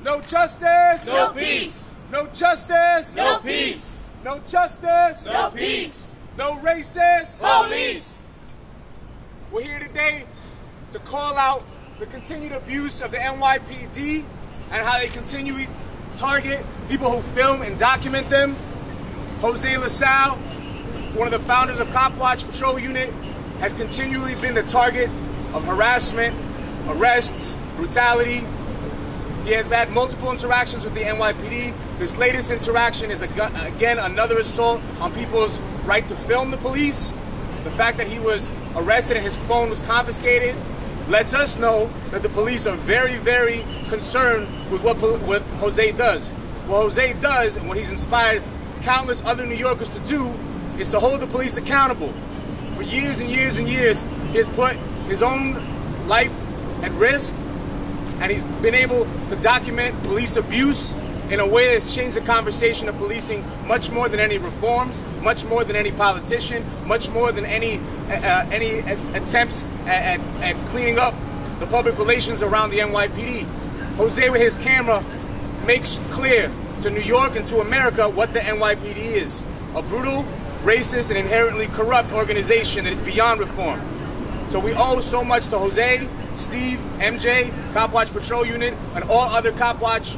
No justice. No peace. No justice. No peace. No justice. No peace. No racist. Police. We're here today to call out the continued abuse of the NYPD and how they continually target people who film and document them. Jose LaSalle, one of the founders of Copwatch Patrol Unit, has continually been the target of harassment, arrests, brutality. He has had multiple interactions with the NYPD. This latest interaction is, again, another assault on people's right to film the police. The fact that he was arrested and his phone was confiscated lets us know that the police are very, very concerned with what Jose does. What Jose does, and what he's inspired countless other New Yorkers to do, is to hold the police accountable. For years and years and years, he has put his own life at risk, and he's been able to document police abuse in a way that's changed the conversation of policing much more than any reforms, much more than any politician, much more than any attempts at cleaning up the public relations around the NYPD. Jose, with his camera, makes clear to New York and to America what the NYPD is: a brutal, racist, and inherently corrupt organization that is beyond reform. So we owe so much to Jose, Steve, MJ, Copwatch Patrol Unit, and all other Copwatch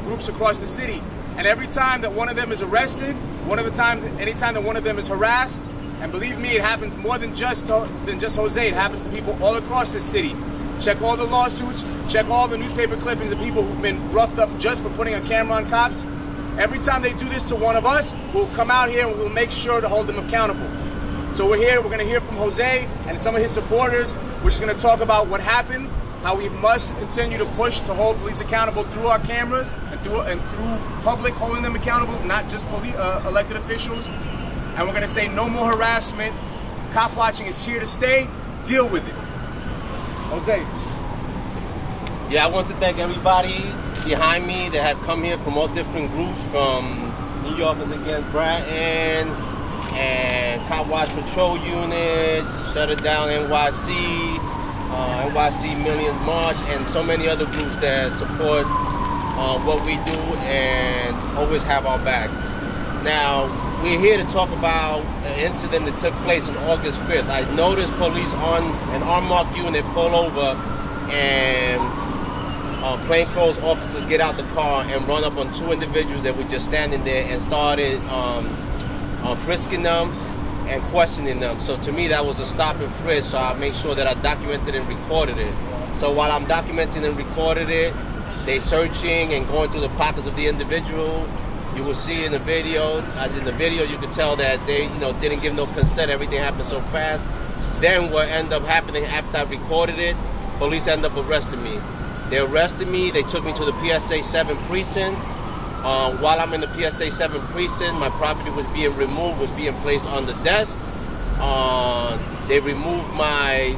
groups across the city. And every time that one of them is arrested, anytime that one of them is harassed, and believe me, it happens more than just Jose. It happens to people all across the city. Check all the lawsuits, check all the newspaper clippings of people who've been roughed up just for putting a camera on cops. Every time they do this to one of us, we'll come out here and we'll make sure to hold them accountable. So we're here, we're going to hear from Jose and some of his supporters. We're just going to talk about what happened, how we must continue to push to hold police accountable through our cameras and through public holding them accountable, not just elected officials. And we're going to say no more harassment. Cop watching is here to stay. Deal with it. Jose. Yeah, I want to thank everybody behind me that have come here from all different groups, from New Yorkers Against Bratton and Copwatch Patrol Unit, Shut It Down NYC, NYC Millions March, and so many other groups that support what we do and always have our back. Now, we're here to talk about an incident that took place on August 5th. I noticed police on an unmarked unit pull over and plainclothes officers get out the car and run up on two individuals that were just standing there and started frisking them and questioning them. So to me, that was a stop and frisk, so I made sure that I documented and recorded it. So while I'm documenting and recorded it, they searching and going through the pockets of the individual. You will see in the video. You could tell that they, didn't give no consent. Everything happened so fast. Then what ended up happening after I recorded it, police ended up arresting me. They arrested me. They took me to the PSA7 precinct. While I'm in the PSA7 precinct, my property was being removed, was being placed on the desk. They removed my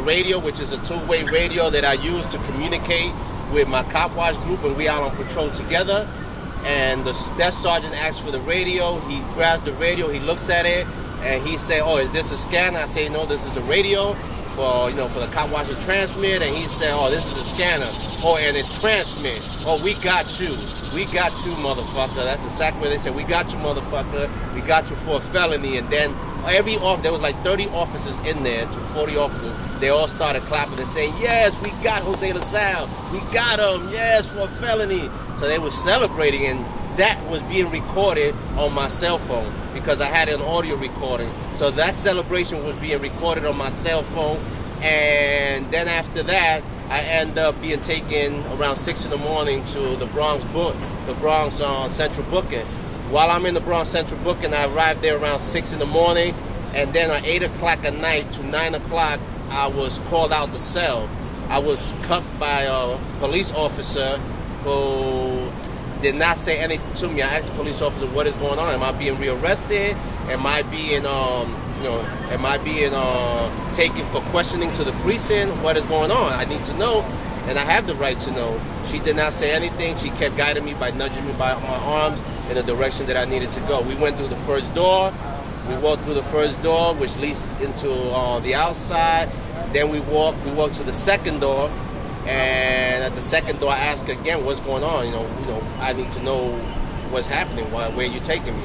radio, which is a two-way radio that I use to communicate with my Copwatch group when we out on patrol together. And the desk sergeant asked for the radio. He grabs the radio, he looks at it, and he said, "Oh, is this a scanner?" I say, "No, this is a radio for the Copwatch to transmit." And he said, "Oh, this is a scanner. Oh, and it's transmit. Oh, we got you. We got you, motherfucker." That's exactly what they said. "We got you, motherfucker. We got you for a felony." And then there was like 30 officers in there, to 40 officers. They all started clapping and saying, "Yes, we got Jose LaSalle. We got him. Yes, for a felony." So they were celebrating, and that was being recorded on my cell phone because I had an audio recording. So that celebration was being recorded on my cell phone. And then after that, I ended up being taken around 6 in the morning to the Bronx Central Booking. While I'm in the Bronx Central Booking, I arrived there around 6 in the morning. And then at 8 o'clock at night to 9 o'clock, I was called out the cell. I was cuffed by a police officer who did not say anything to me. I asked the police officer, "What is going on? Am I being rearrested? Am I being taken for questioning to the precinct? What is going on? I need to know, and I have the right to know." She did not say anything. She kept guiding me by nudging me by my arms in the direction that I needed to go. We went through the first door. We walked through the first door, which leads into the outside. Then we walked to the second door. And at the second door, I asked her again, what's going on? I need to know what's happening. Where you taking me?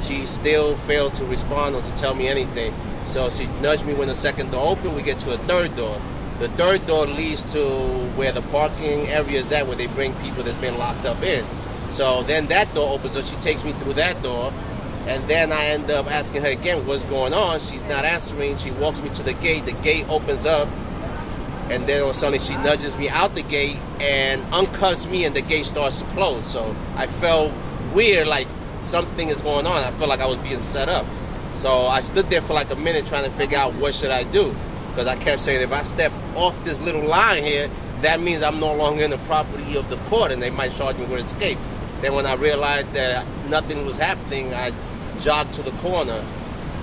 She still failed to respond or to tell me anything. So she nudged me when the second door opened. We get to a third door. The third door leads to where the parking area is at, where they bring people that's been locked up in. So then that door opens, so she takes me through that door. And then I end up asking her again, what's going on? She's not answering. She walks me to the gate. The gate opens up. And then all of a sudden she nudges me out the gate and uncuffs me, and the gate starts to close. So I felt weird, like something is going on. I felt like I was being set up. So I stood there for like a minute trying to figure out what should I do. Because I kept saying, if I step off this little line here, that means I'm no longer in the property of the court and they might charge me with escape. Then when I realized that nothing was happening, I jogged to the corner.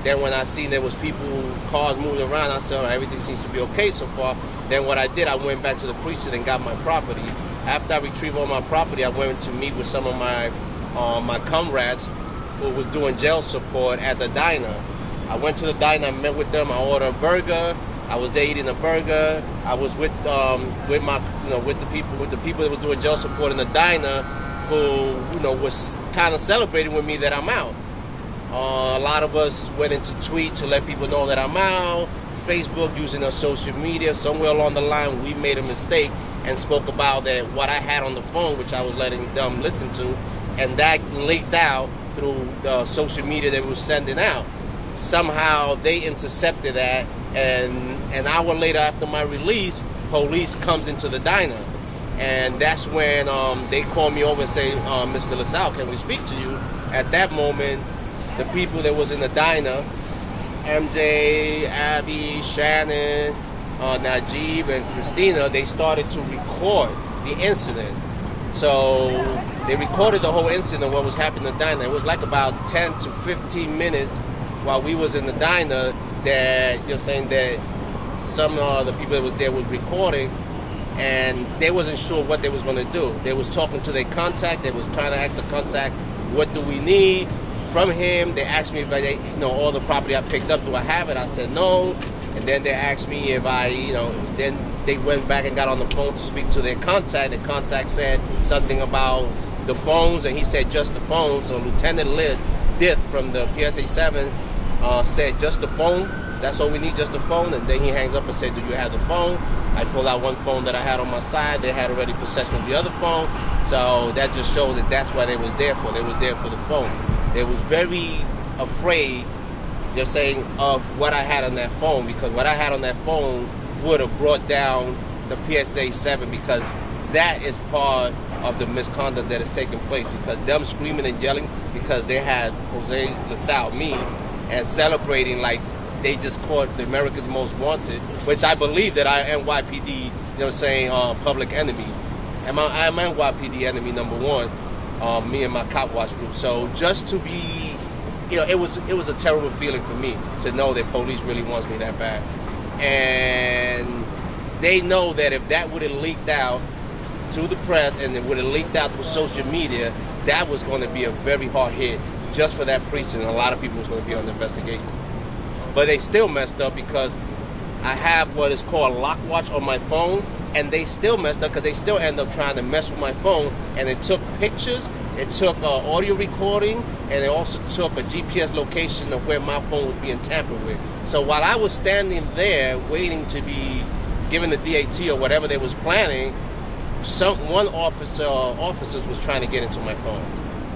Then when I seen there was people, cars moving around, I said, everything seems to be okay so far. Then what I did, I went back to the precinct and got my property. After I retrieved all my property, I went to meet with some of my comrades who was doing jail support at the diner. I went to the diner, I met with them, I ordered a burger. I was there eating a burger. I was with the people that were doing jail support in the diner, who was kind of celebrating with me that I'm out. A lot of us went into tweet to let people know that I'm out. Facebook, using our social media. Somewhere along the line, we made a mistake and spoke about that what I had on the phone, which I was letting them listen to, and that leaked out through the social media that we were sending out. Somehow they intercepted that, and an hour later after my release, police comes into the diner. And that's when they call me over and say, Mr. LaSalle, can we speak to you? At that moment, the people that was in the diner, MJ, Abby, Shannon, Najib, and Christina, they started to record the incident. So they recorded the whole incident, what was happening in the diner. It was like about 10 to 15 minutes while we was in the diner that, saying that some of the people that was there was recording, and they wasn't sure what they was going to do. They was talking to their contact. They was trying to ask the contact, what do we need from him? They asked me if I, all the property I picked up, do I have it? I said no. And then they asked me if I, then they went back and got on the phone to speak to their contact. The contact said something about the phones, and he said just the phones. So Lieutenant Dith from the PSA7 said just the phone. That's all we need, just the phone. And then he hangs up and said, do you have the phone? I pulled out one phone that I had on my side. They had already possession of the other phone. So that just showed that that's what they was there for. They was there for the phone. They was very afraid, they're saying, of what I had on that phone, because what I had on that phone would have brought down the PSA7, because that is part of the misconduct that is taking place, because them screaming and yelling because they had Jose LaSalle, me, and celebrating like they just caught the America's Most Wanted, which I believe that I am NYPD, public enemy. I'm NYPD enemy number one, me and my Copwatch group. So just to be, it was a terrible feeling for me to know that police really wants me that bad. And they know that if that would have leaked out to the press and it would have leaked out through social media, that was going to be a very hard hit just for that precinct. A lot of people was going to be on the investigation. But they still messed up because I have what is called lock watch on my phone, and they still messed up because they still end up trying to mess with my phone, and it took pictures, it took audio recording, and it also took a GPS location of where my phone was being tampered with. So while I was standing there waiting to be given the DAT or whatever they was planning, one officers was trying to get into my phone,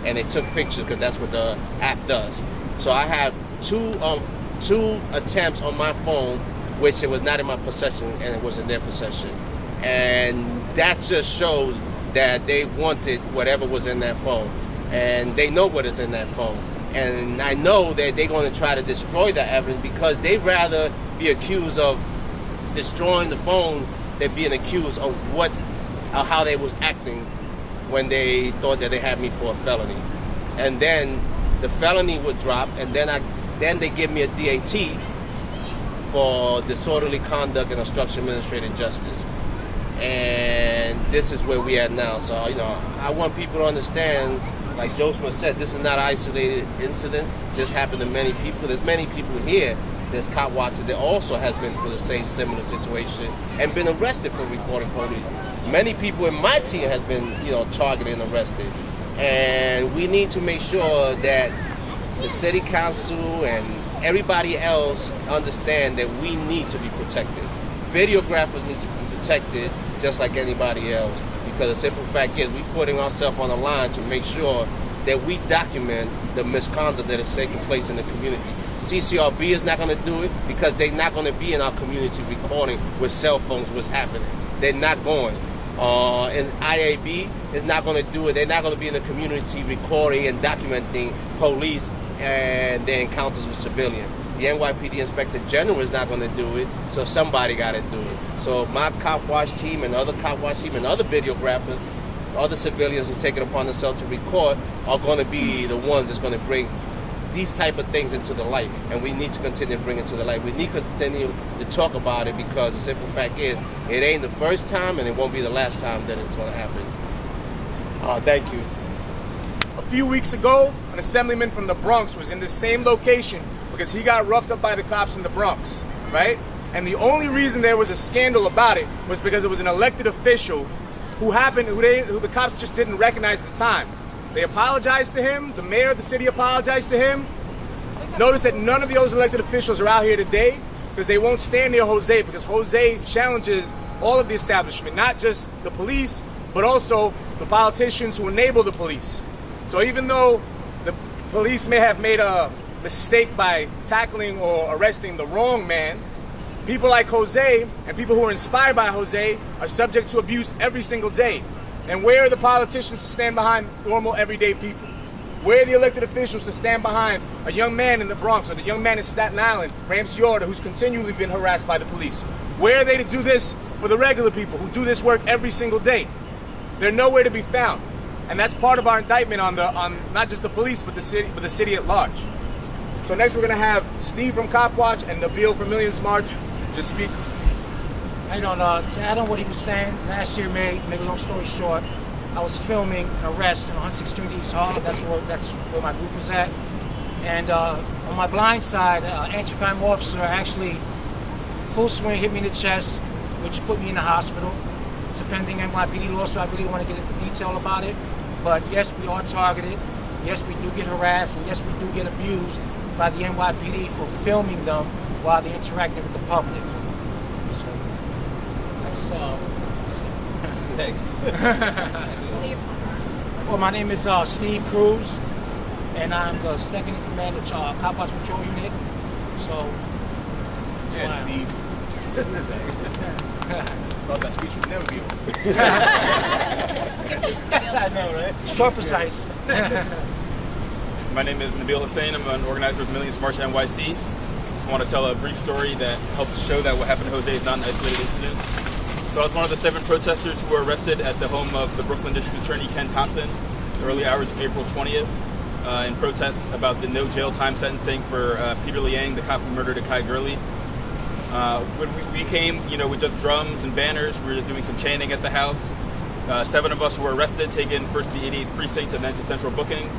and they took pictures because that's what the app does. So I have two attempts on my phone, which it was not in my possession and it was in their possession. And that just shows that they wanted whatever was in that phone. And they know what is in that phone. And I know that they're going to try to destroy the evidence because they'd rather be accused of destroying the phone than being accused of how they was acting when they thought that they had me for a felony. And then the felony would drop, and then they give me a DAT for disorderly conduct and obstruction of administrative justice. And this is where we at now. So, I want people to understand, like Joseph said, this is not an isolated incident. This happened to many people. There's many people here there's Copwatch that also has been through the same similar situation and been arrested for reporting police. Many people in my team has been, targeted and arrested. And we need to make sure that the city council and everybody else understand that we need to be protected. Videographers need to be protected just like anybody else, because the simple fact is we're putting ourselves on the line to make sure that we document the misconduct that is taking place in the community. CCRB is not going to do it because they're not going to be in our community recording with cell phones what's happening. They're not going. And IAB is not going to do it. They're not going to be in the community recording and documenting police and their encounters with civilians. The NYPD Inspector General is not going to do it, so somebody got to do it. So my Copwatch team and other Copwatch team and other videographers, other civilians who take it upon themselves to record are going to be the ones that's going to bring these type of things into the light, and we need to continue to bring it to the light. We need to continue to talk about it because the simple fact is it ain't the first time and it won't be the last time that it's going to happen. Thank you. A few weeks ago, an assemblyman from the Bronx was in the same location because he got roughed up by the cops in the Bronx, right? And the only reason there was a scandal about it was because it was an elected official who the cops just didn't recognize at the time. They apologized to him. The mayor of the city apologized to him. Notice that none of those elected officials are out here today because they won't stand near Jose, because Jose challenges all of the establishment, not just the police, but also the politicians who enable the police. So even though the police may have made a mistake by tackling or arresting the wrong man, people like Jose and people who are inspired by Jose are subject to abuse every single day. And where are the politicians to stand behind normal, everyday people? Where are the elected officials to stand behind a young man in the Bronx or the young man in Staten Island, Ramsey Orta, who's continually been harassed by the police? Where are they to do this for the regular people who do this work every single day? They're nowhere to be found. And that's part of our indictment on not just the police, but the city at large. So next we're going to have Steve from Copwatch and Nabil from Millions March just speak. I don't know. To add on what he was saying, last year, make a long story short, I was filming an arrest in 106th Street East Harlem. That's where my group was at. And on my blind side, anti-crime officer actually full swing hit me in the chest, which put me in the hospital. It's a pending NYPD law, so I really want to get into detail about it. But yes, we are targeted. Yes, we do get harassed, and yes, we do get abused by the NYPD for filming them while they're interacting with the public. Thank you. Well, my name is Steve Cruz, and I'm the second in command of Copwatch Patrol Unit. So, yeah, Steve. Thought that speech would never be over. I know, right? Short, precise. My name is Nabil Hussain. I'm an organizer of Millions March NYC. Just want to tell a brief story that helps show that what happened to Jose is not an isolated incident. So I was one of the 7 protesters who were arrested at the home of the Brooklyn District Attorney Ken Thompson in the early hours of April 20th in protest about the no jail time sentencing for Peter Liang, the cop who murdered Akai Gurley. When we came, with just drums and banners, we were just doing some chanting at the house. 7 of us were arrested, taken first to the 88th Precinct and then to Central Bookings.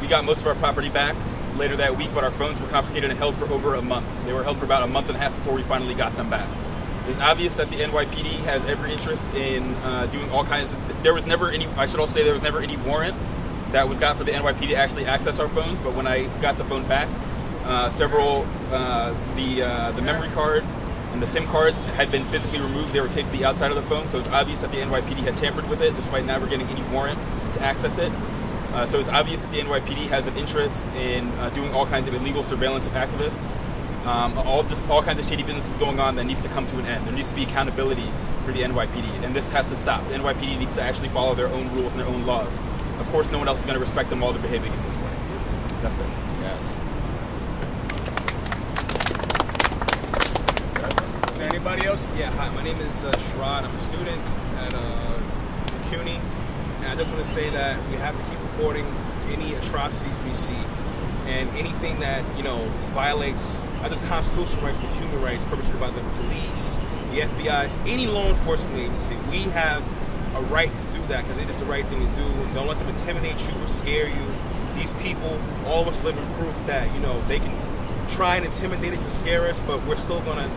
We got most of our property back later that week, but our phones were confiscated and held for over a month. They were held for about a month and a half before we finally got them back. It's obvious that the NYPD has every interest in doing all kinds of... There was never any warrant that was got for the NYPD to actually access our phones, but when I got the phone back, the memory card and the SIM card had been physically removed. They were taped to the outside of the phone, so it's obvious that the NYPD had tampered with it, despite never getting any warrant to access it. So it's obvious that the NYPD has an interest in doing all kinds of illegal surveillance of activists. All kinds of shady businesses going on that needs to come to an end. There needs to be accountability for the NYPD, and this has to stop. The NYPD needs to actually follow their own rules and their own laws. Of course, no one else is going to respect them while they're behaving in this way. That's it. Yes. Is there anybody else? Yeah, hi, my name is Sherrod. I'm a student at CUNY, and I just want to say that we have to keep reporting any atrocities we see, and anything that, violates not just constitutional rights, but human rights perpetrated by the police, the FBI, any law enforcement agency. We have a right to do that because it is the right thing to do. And don't let them intimidate you or scare you. These people, all of us live in proof that, they can try and intimidate us to scare us, but we're still gonna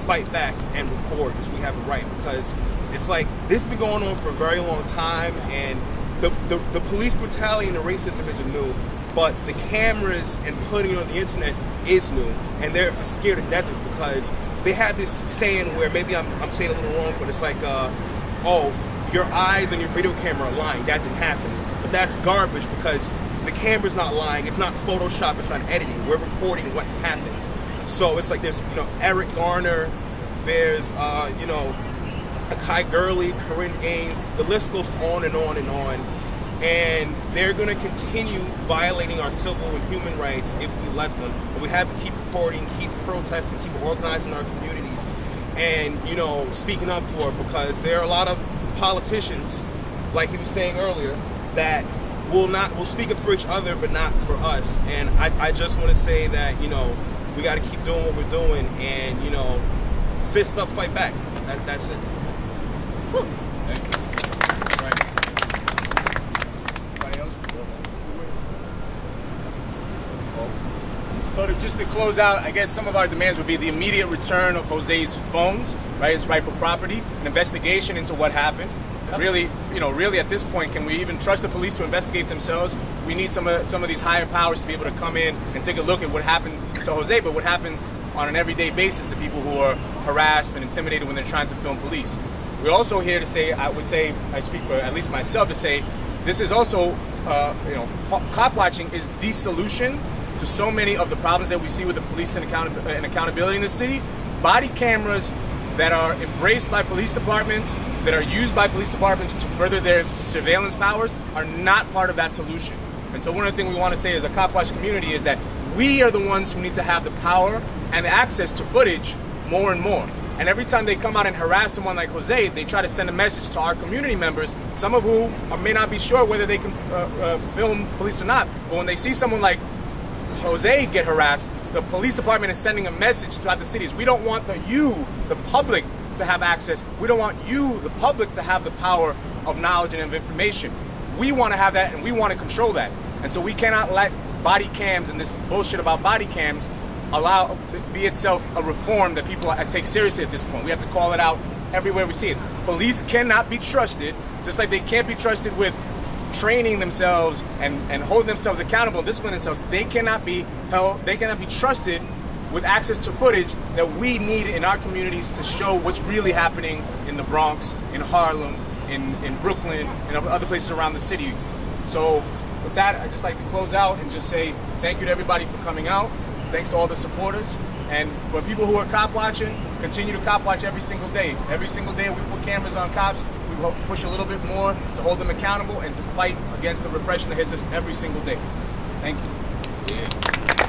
fight back and record because we have a right. Because it's like this has been going on for a very long time, and the police brutality and the racism isn't new, but the cameras and putting it on the internet is new, and they're scared to death of it because they had this saying where maybe I'm saying it a little wrong, but it's like, oh, your eyes and your video camera are lying. That didn't happen. But that's garbage because the camera's not lying. It's not Photoshop. It's not editing. We're recording what happens. So it's like there's, Eric Garner. There's, Akai Gurley, Corinne Gaines. The list goes on and on and on. And they're going to continue violating our civil and human rights if we let them. But we have to keep reporting, keep protesting, keep organizing our communities, and, speaking up for it, because there are a lot of politicians, like he was saying earlier, that will speak up for each other, but not for us. And I just want to say that, we got to keep doing what we're doing and, fist up, fight back. That's it. Whew. Thank you. So just to close out, I guess some of our demands would be the immediate return of Jose's phones, right? His rightful property, an investigation into what happened. Really, really at this point, can we even trust the police to investigate themselves? We need some of these higher powers to be able to come in and take a look at what happened to Jose, but what happens on an everyday basis to people who are harassed and intimidated when they're trying to film police. We're also here to say, I speak for at least myself to say, this is also, cop watching is the solution to so many of the problems that we see with the police and accountability in the city. Body cameras that are embraced by police departments, that are used by police departments to further their surveillance powers, are not part of that solution. And so one of the things we want to say as a Copwatch community is that we are the ones who need to have the power and access to footage more and more. And every time they come out and harass someone like Jose, they try to send a message to our community members, some of who may not be sure whether they can film police or not. But when they see someone like Jose get harassed, the police department is sending a message throughout the cities. We don't want the public, to have access. We don't want you, the public, to have the power of knowledge and of information. We want to have that, and we want to control that. And so we cannot let body cams and this bullshit about body cams be itself a reform that people take seriously at this point. We have to call it out everywhere we see it. Police cannot be trusted, just like they can't be trusted with training themselves and holding themselves accountable, disciplining themselves. They cannot be trusted with access to footage that we need in our communities to show what's really happening in the Bronx, in Harlem, in Brooklyn, and other places around the city. So with that, I'd just like to close out and just say thank you to everybody for coming out. Thanks to all the supporters. And for people who are cop watching, continue to cop watch every single day. Every single day we put cameras on cops. We hope to push a little bit more to hold them accountable and to fight against the repression that hits us every single day. Thank you. Yeah.